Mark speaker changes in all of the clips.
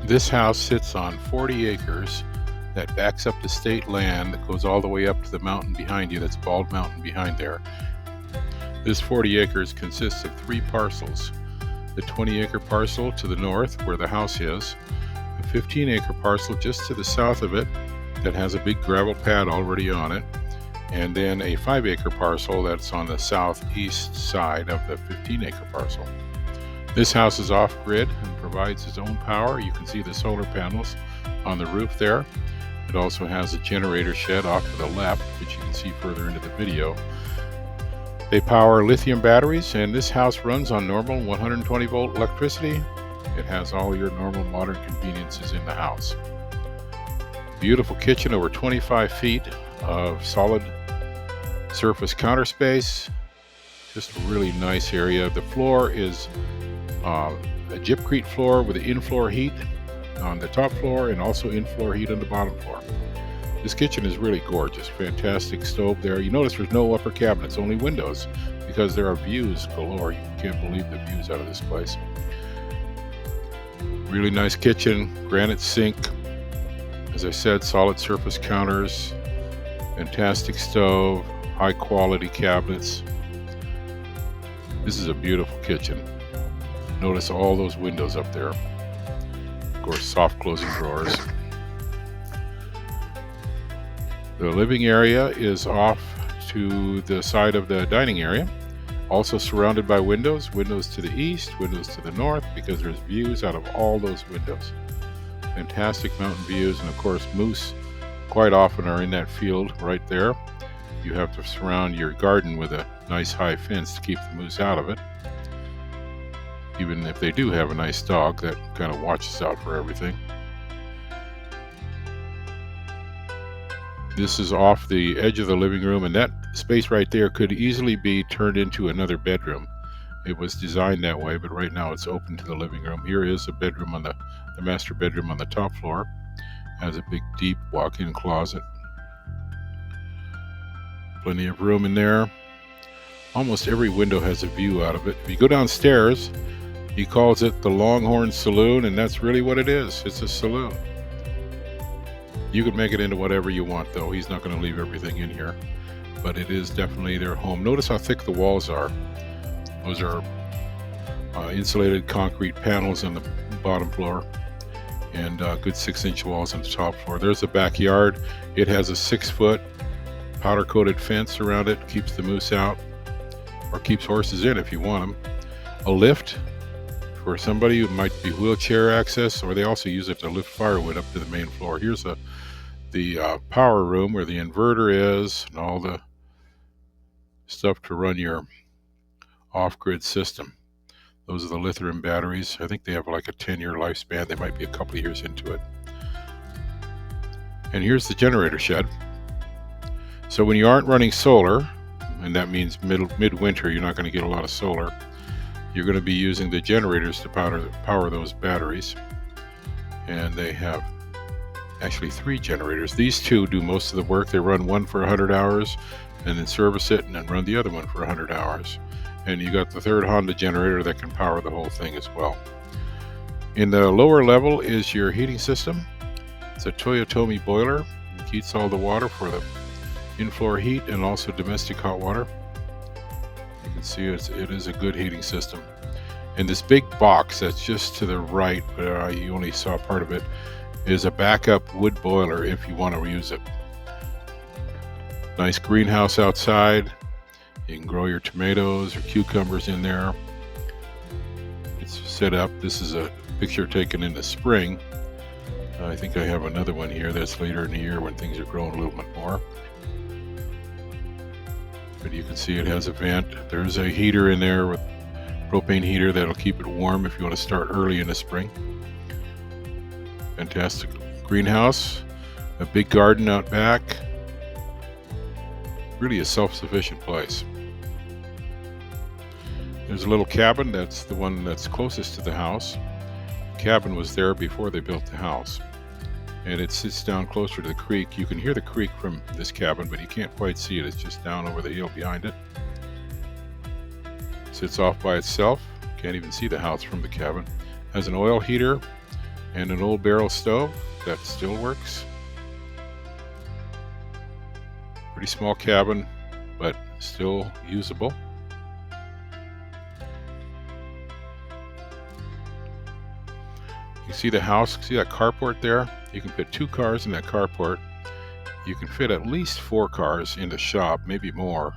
Speaker 1: This house sits on 40 acres that backs up to state land that goes all the way up to the mountain behind you. That's Bald Mountain behind there. This 40 acres consists of 3 parcels. The 20-acre parcel to the north where the house is, a 15-acre parcel just to the south of it that has a big gravel pad already on it, and then a 5-acre parcel that's on the southeast side of the 15-acre parcel. This house is off-grid and provides its own power. You can see the solar panels on the roof there. It also has a generator shed off to the left, which you can see further into the video. They power lithium batteries, and this house runs on normal 120-volt electricity. It has all your normal modern conveniences in the house. Beautiful kitchen, over 25 feet of solid surface counter space. Just a really nice area. The floor is a gypcrete floor with the in-floor heat on the top floor and also in-floor heat on the bottom floor. This kitchen is really gorgeous. Fantastic stove there. You notice there's no upper cabinets, only windows, because there are views galore. You can't believe the views out of this place. Really nice kitchen, granite sink. As I said, solid surface counters, fantastic stove, high quality cabinets. This is a beautiful kitchen. Notice all those windows up there. Of course, soft closing drawers. The living area is off to the side of the dining area, also surrounded by windows to the east, windows to the north, because there's views out of all those windows. Fantastic mountain views, and of course moose quite often are in that field right there. You have to surround your garden with a nice high fence to keep the moose out of it. Even if they do have a nice dog that kind of watches out for everything. This is off the edge of the living room, and that space right there could easily be turned into another bedroom. It was designed that way, but right now it's open to the living room. Here is a bedroom on the master bedroom on the top floor. Has a big deep walk-in closet. Plenty of room in there. Almost every window has a view out of it. If you go downstairs, he calls it the Longhorn Saloon, and that's really what it is. It's a saloon. You can make it into whatever you want, though. He's not going to leave everything in here, but it is definitely their home. Notice how thick the walls are. Those are insulated concrete panels on the bottom floor, and good 6-inch walls on the top floor. There's the backyard. It has a 6-foot powder-coated fence around it. Keeps the moose out, or keeps horses in if you want them. A lift for somebody who might be wheelchair access, or they also use it to lift firewood up to the main floor. Here's the power room where the inverter is and all the stuff to run your off-grid system. Those are the lithium batteries. I think they have like a 10-year lifespan. They might be a couple of years into it. And here's the generator shed. So when you aren't running solar, and that means midwinter, you're not going to get a lot of solar, you're going to be using the generators to power those batteries. And they have actually 3 generators. These 2 do most of the work. They run one for 100 hours and then service it and then run the other one for 100 hours. And you got the 3rd Honda generator that can power the whole thing as well. In the lower level is your heating system. It's a Toyotomi boiler. It heats all the water for the in-floor heat and also domestic hot water. You can see it is a good heating system. And this big box that's just to the right, but you only saw part of it, is a backup wood boiler if you want to use it. Nice greenhouse outside. You can grow your tomatoes or cucumbers in there. It's set up. This is a picture taken in the spring. I think I have another one here that's later in the year when things are growing a little bit more. But you can see it has a vent. There's a heater in there with propane heater that'll keep it warm if you want to start early in the spring. Fantastic greenhouse, a big garden out back. Really a self-sufficient place. There's a little cabin, that's the one that's closest to the house. The cabin was there before they built the house. And it sits down closer to the creek. You can hear the creek from this cabin, but you can't quite see it. It's just down over the hill behind it. Sits off by itself. Can't even see the house from the cabin. Has an oil heater and an old barrel stove that still works. Pretty small cabin, but still usable. You see the house, see that carport there? You can fit 2 cars in that carport. You can fit at least 4 cars in the shop, maybe more.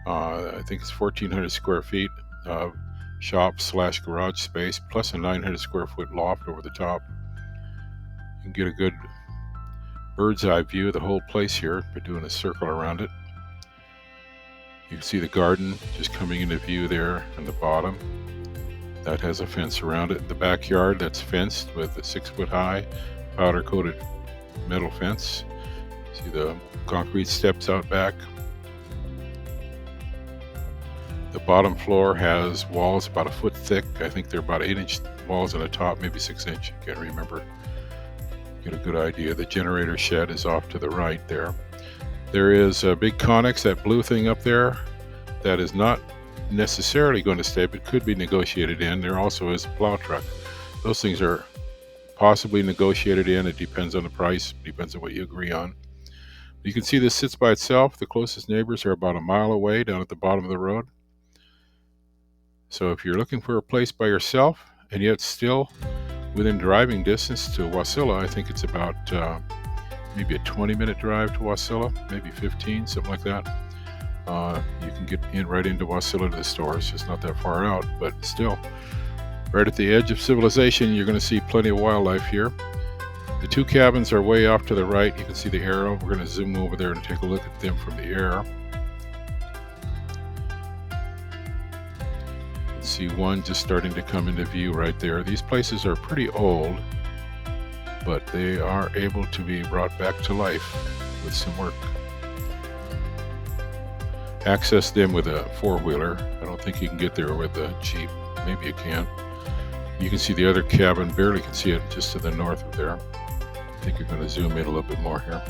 Speaker 1: I think it's 1,400 square feet of shop / garage space, plus a 900 square foot loft over the top. You can get a good bird's eye view of the whole place here by doing a circle around it. You can see the garden just coming into view there on the bottom. That has a fence around it. The backyard, that's fenced with a 6-foot high powder coated metal fence. See the concrete steps out back. The bottom floor has walls about 1 foot thick. I think they're about 8-inch walls on the top, maybe 6-inch. I can't remember. Get a good idea. The generator shed is off to the right there. There is a big Connex, that blue thing up there, that is not necessarily going to stay, but could be negotiated in. There also is a plow truck. Those things are possibly negotiated in. It depends on the price, depends on what you agree on. You can see this sits by itself. The closest neighbors are about a mile away down at the bottom of the road. So if you're looking for a place by yourself and yet still within driving distance to Wasilla, I think it's about maybe a 20-minute drive to Wasilla, maybe 15, something like that. You can get in right into Wasilla to the stores. It's not that far out, but still, right at the edge of civilization, you're going to see plenty of wildlife here. The 2 cabins are way off to the right. You can see the arrow. We're going to zoom over there and take a look at them from the air. See one just starting to come into view right there. These places are pretty old, but they are able to be brought back to life with some work. Access them with a 4-wheeler. I don't think you can get there with a Jeep. Maybe you can. You can see the other cabin, barely can see it, just to the north of there. I think you're going to zoom in a little bit more here.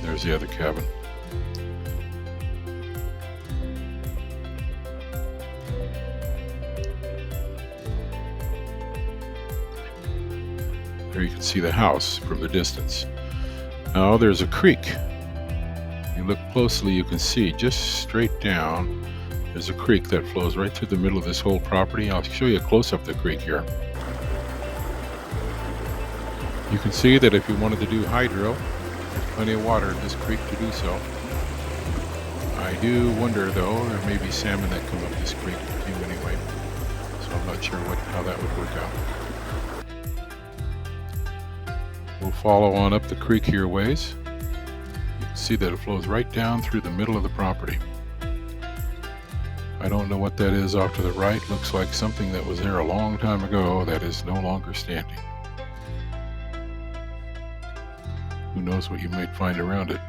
Speaker 1: There's the other cabin. There you can see the house from the distance. Now there's a creek. If you look closely, you can see just straight down, there's a creek that flows right through the middle of this whole property. I'll show you a close-up of the creek here. You can see that if you wanted to do hydro, there's plenty of water in this creek to do so. I do wonder though, there may be salmon that come up this creek with you anyway, so I'm not sure how that would work out. We'll follow on up the creek here ways. You can see that it flows right down through the middle of the property. I don't know what that is off to the right. Looks like something that was there a long time ago that is no longer standing. Who knows what you might find around it.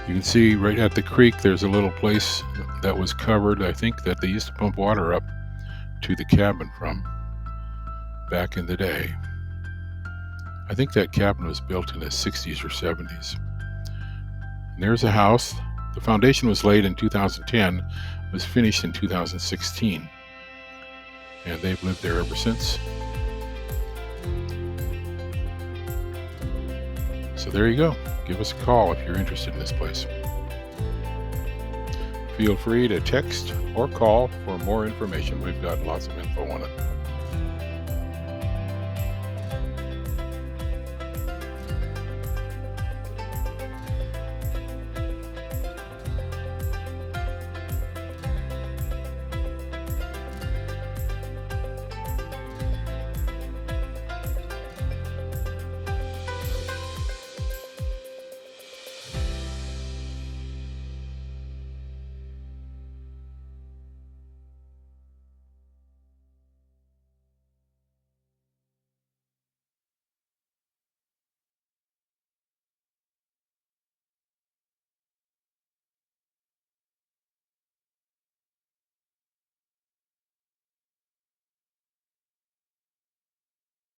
Speaker 1: You can see right at the creek there's a little place that was covered. I think that they used to pump water up to the cabin from back in the day. I think that cabin was built in the 60s or 70s. And there's a house. The foundation was laid in 2010, was finished in 2016. And they've lived there ever since. So there you go. Give us a call if you're interested in this place. Feel free to text or call for more information. We've got lots of info on it.